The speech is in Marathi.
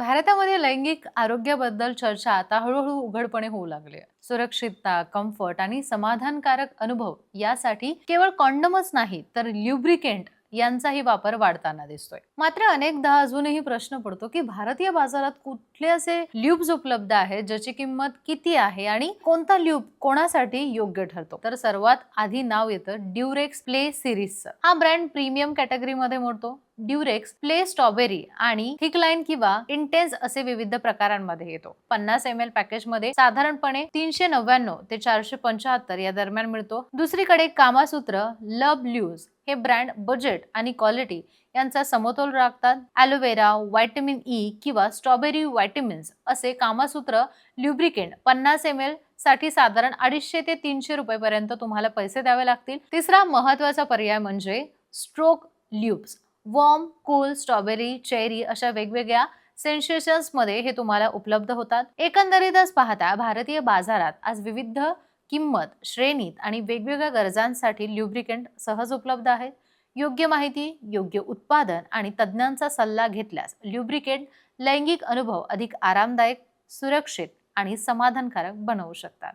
भारतामध्ये लैंगिक आरोग्याबद्दल चर्चा आता हळूहळू उघडपणे होऊ लागली आहे. सुरक्षितता, कम्फर्ट आणि समाधानकारक अनुभव यासाठी केवळ कॉन्डमच नाही तर ल्युब्रिकेंट यांचाही वापर वाढताना दिसतोय. मात्र अनेकदा अजूनही प्रश्न पडतो की भारतीय बाजारात कुठले असे ल्यूब्स उपलब्ध आहेत, ज्याची किंमत किती आहे आणि कोणता ल्यूब कोणासाठी योग्य ठरतो. तर सर्वात आधी नाव येतं ड्युरेक्स प्ले सिरीजचं. हा ब्रँड प्रीमियम कॅटेगरीमध्ये मोडतो. ड्युरेक्स प्ले स्ट्रॉबेरी आणि थिकलाइन किंवा इंटेन्स असे विविध प्रकारांमध्ये येतो. 50 ml पॅकेज मध्ये साधारणपणे 399 ते 475 या दरम्यान मिळतो. दुसरीकडे कामासूत्र लव ल्यूज हे ब्रँड बजेट आणि क्वालिटी यांचा समतोल राखतात. ॲलोवेरा, व्हिटॅमिन ई किंवा स्ट्रॉबेरी व्हिटॅमिन्स असे कामासूत्र ल्युब्रिकेंट 50 ml साठी साधारण 250 ते 300 रुपये पर्यंत तुम्हाला पैसे द्यावे लागतील. तिसरा महत्त्वाचा पर्याय म्हणजे stroke lubes. Warm, cool, strawberry, cherry अशा वेगवेगळ्या सेन्सेशन्स मध्ये हे तुम्हाला उपलब्ध होतात. एकंदरीतच पाहता भारतीय बाजारात आज विविध किंमत श्रेणीत आणि वेगवेगळ्या गरजांसाठी ल्युब्रिकेंट सहज उपलब्ध आहेत. योग्य माहिती, योग्य उत्पादन आणि तज्ञांचा सल्ला घेतल्यास ल्युब्रिकेंट लैंगिक अनुभव अधिक आरामदायक, सुरक्षित आणि समाधानकारक बनवू शकतात.